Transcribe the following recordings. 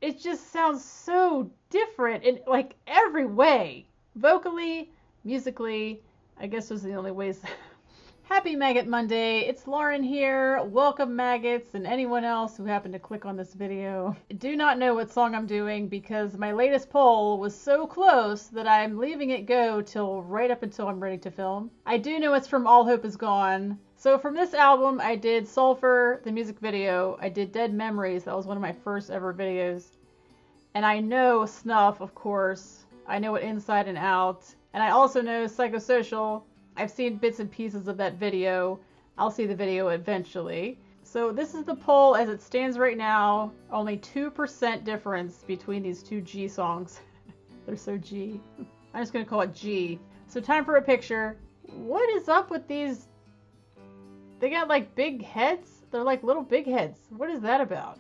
it just sounds so different in like every way. Vocally, musically, I guess those are the only ways. Happy Maggot Monday. It's Lauren here. Welcome maggots and anyone else who happened to click on this video. I do not know what song I'm doing because my latest poll was so close that I'm leaving it go till right up until I'm ready to film. I do know it's from All Hope Is Gone. So from this album, I did Sulfur, the music video. I did Dead Memories. That was one of my first ever videos. And I know Snuff, of course. I know it inside and out. And I also know Psychosocial. I've seen bits and pieces of that video. I'll see the video eventually. So this is the poll as it stands right now. Only 2% difference between these two G songs. They're so G. I'm just going to call it G. So time for a picture. What is up with these? They got like big heads? They're like little big heads. What is that about?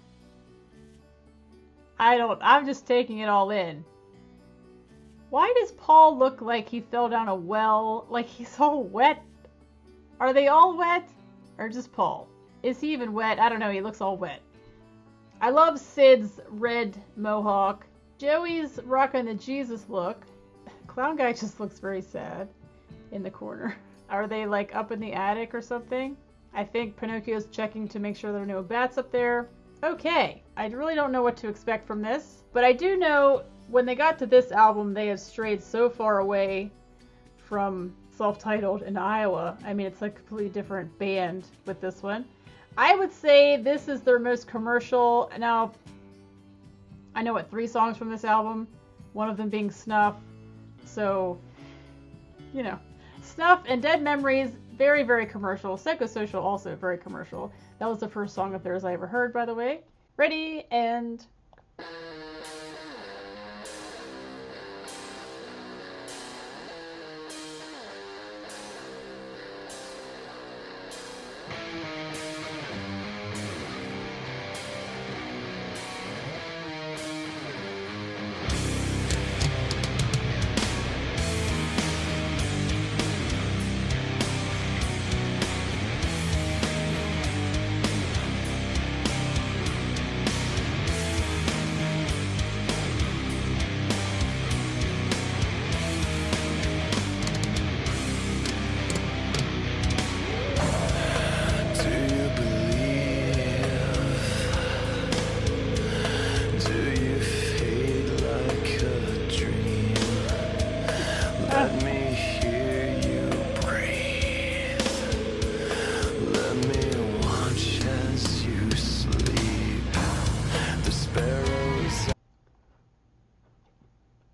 I'm just taking it all in. Why does Paul look like he fell down a well? Like he's all wet? Are they all wet? Or just Paul? Is he even wet? I don't know. He looks all wet. I love Sid's red mohawk. Joey's rocking the Jesus look. Clown guy just looks very sad in the corner. Are they like up in the attic or something? I think Pinocchio's checking to make sure there are no bats up there. Okay. I really don't know what to expect from this. But I do know when they got to this album, they have strayed so far away from self-titled in Iowa. I mean, it's like a completely different band with this one. I would say this is their most commercial. Now, I know what 3 songs from this album, one of them being Snuff. So, you know, Snuff and Dead Memories, very, very commercial. Psychosocial, also very commercial. That was the first song of theirs I ever heard, by the way. Ready, and...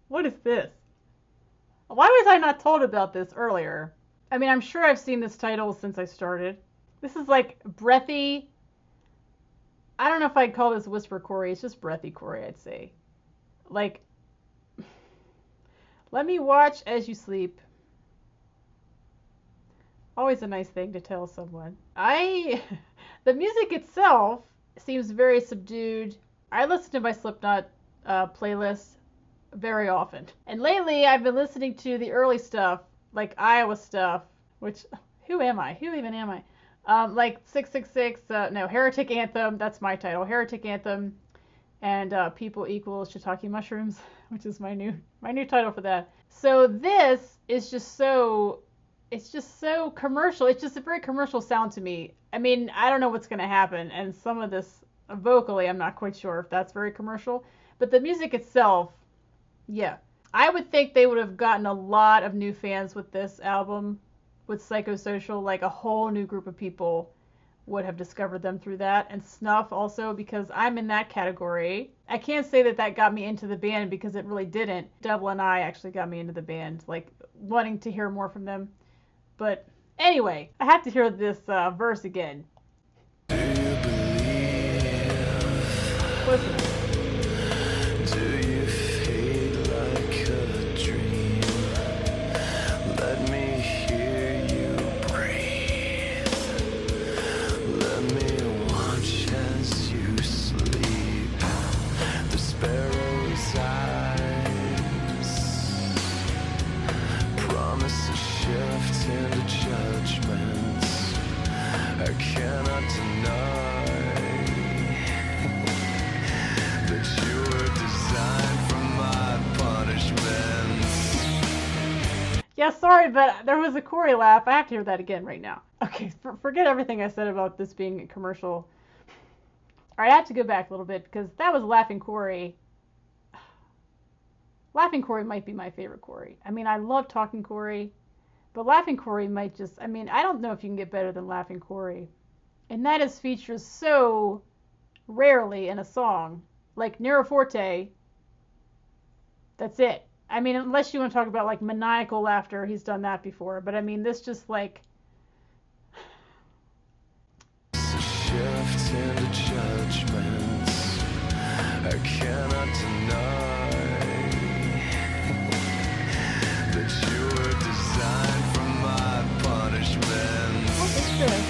What is this? Why was I not told about this earlier? I mean, I'm sure I've seen this title since I started. This is like breathy. I don't know if I'd call this whispercore. It's just breathycore, I'd say. Like, let me watch as you sleep. Always a nice thing to tell someone. The music itself seems very subdued. I listen to my Slipknot playlist very often. And lately I've been listening to the early stuff, like Iowa stuff, which, who am I? Who even am I? Like 666, no, Heretic Anthem, that's my title, Heretic Anthem, and People Equals Shiitake Mushrooms, which is my new title for that. So this is just so, it's just so commercial. It's just a very commercial sound to me. I mean, I don't know what's going to happen, and some of this, vocally, I'm not quite sure if that's very commercial, but the music itself, yeah. I would think they would have gotten a lot of new fans with this album, with Psychosocial, like a whole new group of people would have discovered them through that, and Snuff also, because I'm in that category. I can't say that that got me into the band because it really didn't. Devil and I actually got me into the band, like wanting to hear more from them. But anyway, I have to hear this verse again. Do you believe? Listen. Do you fade like a dream? Let me hear you breathe. Let me watch as you sleep. The sparrow's eyes promise a shift into judgment. I can't Yeah, sorry, but there was a Corey laugh. I have to hear that again right now. Okay, forget everything I said about this being a commercial. All right, I have to go back a little bit because that was Laughing Corey. Laughing Corey might be my favorite Corey. I mean, I love Talking Corey, but Laughing Corey might just, I mean, I don't know if you can get better than Laughing Corey. And that is featured so rarely in a song. Like Nero Forte, that's it. I mean, unless you want to talk about like maniacal laughter, he's done that before. But I mean, this just like... Shift into judgments I cannot deny that you were designed for my punishment. Oh, it's good.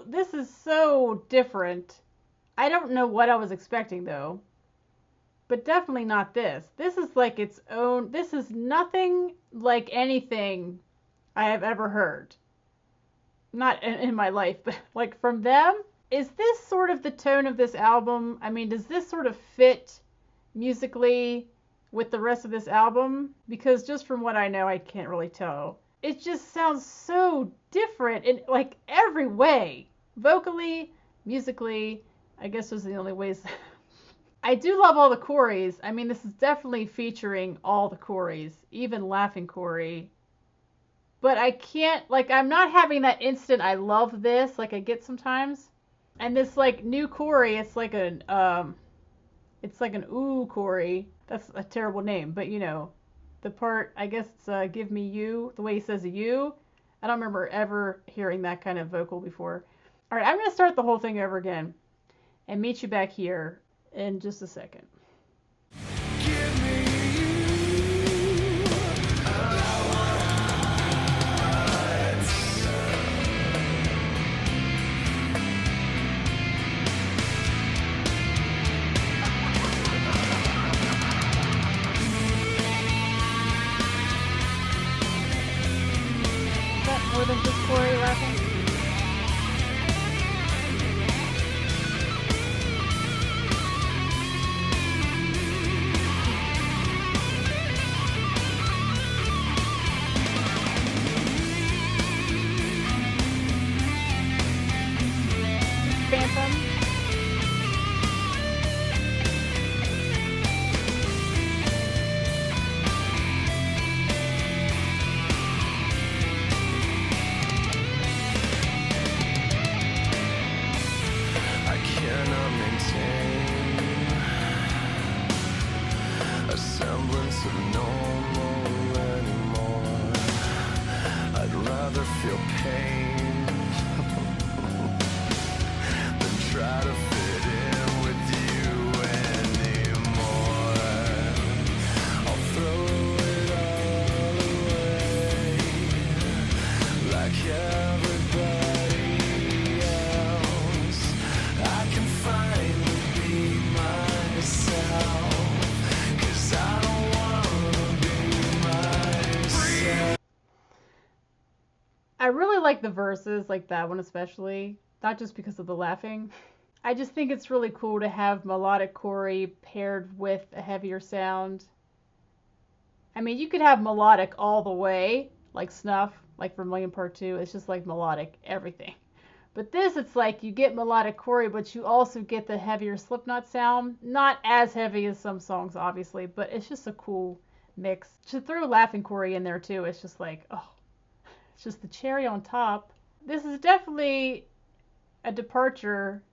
This is so different. I don't know what I was expecting though, but definitely not this. This is like its own, this is nothing like anything I have ever heard. Not in my life, but like from them. Is this sort of the tone of this album? I mean, does this sort of fit musically with the rest of this album? Because just from what I know, I can't really tell. It just sounds so different in like every way. Vocally, musically, I guess those are the only ways. I do love all the Coreys. I mean, this is definitely featuring all the Coreys, even Laughing Corey. But I can't, like, I'm not having that instant I love this like I get sometimes. And this like new Corey, it's like an ooh Corey. That's a terrible name, but you know, the part, I guess it's give me you, the way he says you. I don't remember ever hearing that kind of vocal before. All right, I'm going to start the whole thing over again and meet you back here in just a second. Is that more than just Corey laughing? Phantom. I cannot maintain a semblance of normal anymore. I'd rather feel pain than try to fit in with you I really like the verses, like that one especially, not just because of the laughing. I just think it's really cool to have melodic choreo paired with a heavier sound. I mean, you could have melodic all the way, like Snuff, like Vermilion Part 2. It's just like melodic everything. But this, it's like you get melodic choreo, but you also get the heavier Slipknot sound. Not as heavy as some songs, obviously, but it's just a cool mix. To throw laughing choreo in there too, it's just like, oh, it's just the cherry on top. This is definitely a departure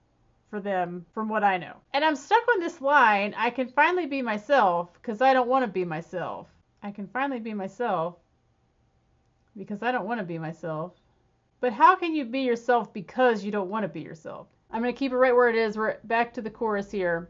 for them from what I know. And I'm stuck on this line, I can finally be myself because I don't want to be myself. I can finally be myself because I don't want to be myself. But how can you be yourself because you don't want to be yourself? I'm going to keep it right where it is. We're back to the chorus here.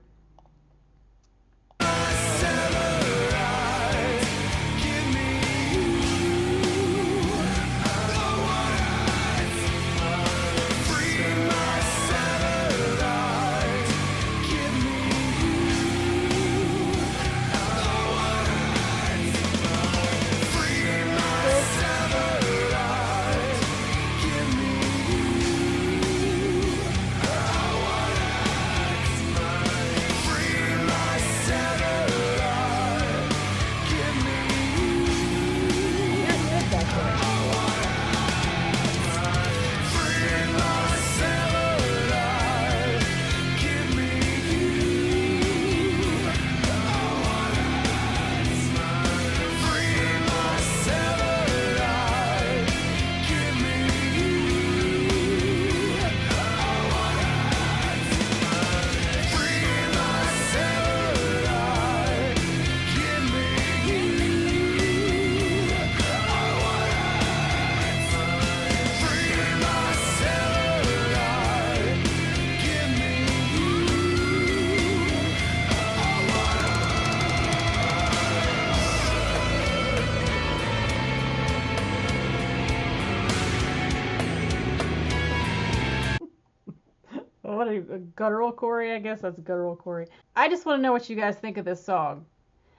What a guttural choreo? I guess that's guttural choreo. I just want to know what you guys think of this song.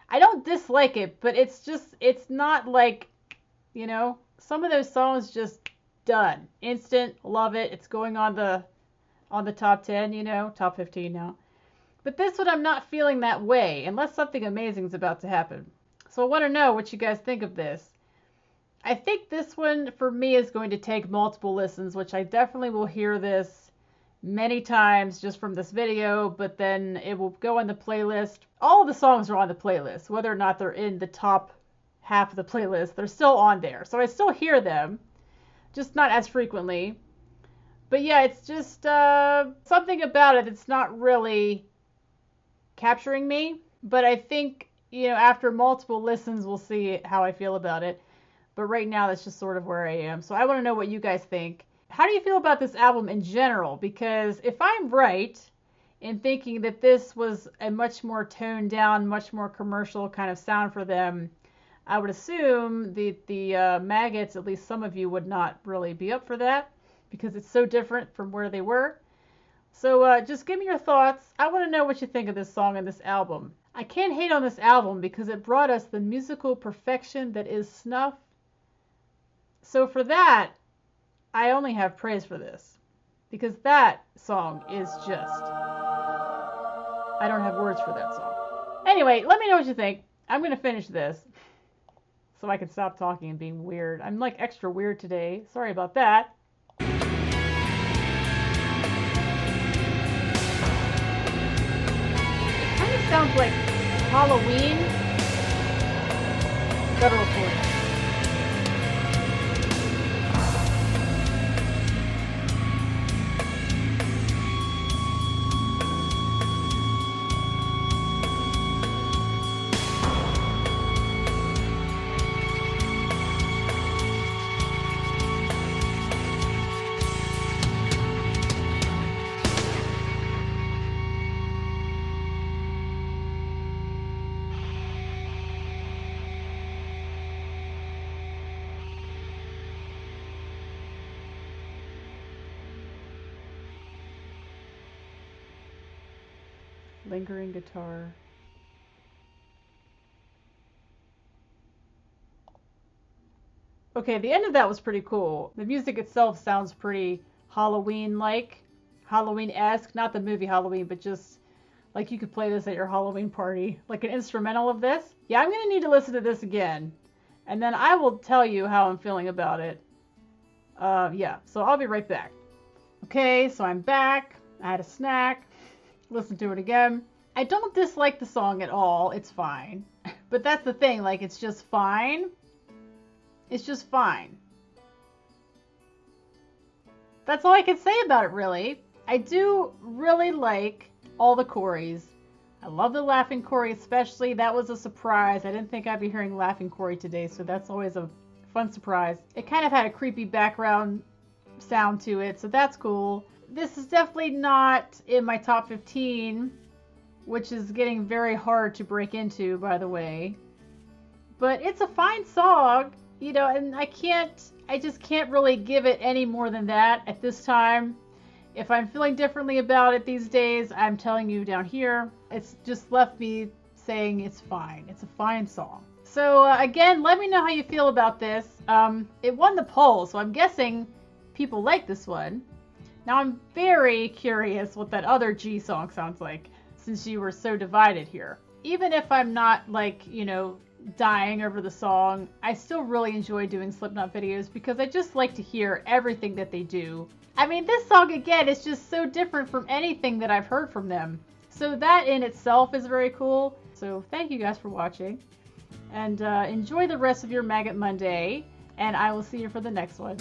I don't dislike it, but it's not like, you know, some of those songs just done. Instant, love it. It's going on the top 10, you know, top 15 now. But this one I'm not feeling that way, unless something amazing is about to happen. So I want to know what you guys think of this. I think this one, for me, is going to take multiple listens, which I definitely will hear this many times just from this video, but then it will go on the playlist. All the songs are on the playlist, whether or not they're in the top half of the playlist, they're still on there. So I still hear them, just not as frequently. But yeah, it's just something about it that's not really capturing me. But I think, you know, after multiple listens, we'll see how I feel about it. But right now, that's just sort of where I am. So I want to know what you guys think. How do you feel about this album in general? Because if I'm right in thinking that this was a much more toned down, much more commercial kind of sound for them, I would assume the Maggots, at least some of you, would not really be up for that because it's so different from where they were. So just give me your thoughts. I want to know what you think of this song and this album. I can't hate on this album because it brought us the musical perfection that is Snuff. So for that, I only have praise for this, because that song is just, I don't have words for that song. Anyway, let me know what you think. I'm going to finish this so I can stop talking and being weird. I'm like extra weird today. Sorry about that. It kind of sounds like Halloween guttural choreo. Lingering guitar. Okay, the end of that was pretty cool. The music itself sounds pretty Halloween-like, Halloween-esque. Not the movie Halloween, but just like you could play this at your Halloween party. Like an instrumental of this. Yeah, I'm going to need to listen to this again. And then I will tell you how I'm feeling about it. Yeah, so I'll be right back. Okay, so I'm back. I had a snack. Listen to it again. I don't dislike the song at all. It's fine. But that's the thing, like, it's just fine. It's just fine. That's all I can say about it, really. I do really like all the Corys. I love the Laughing Cory especially. That was a surprise. I didn't think I'd be hearing Laughing Cory today, so that's always a fun surprise. It kind of had a creepy background sound to it, so that's cool. This is definitely not in my top 15, which is getting very hard to break into, by the way. But it's a fine song. You know, and I just can't really give it any more than that at this time. If I'm feeling differently about it these days, I'm telling you down here. It's just left me saying it's fine. It's a fine song. So again, let me know how you feel about this. It won the poll, so I'm guessing people like this one. Now I'm very curious what that other G song sounds like, since you were so divided here. Even if I'm not, like, you know, dying over the song, I still really enjoy doing Slipknot videos because I just like to hear everything that they do. I mean, this song again is just so different from anything that I've heard from them. So that in itself is very cool. So thank you guys for watching. And enjoy the rest of your Maggot Monday. And I will see you for the next one.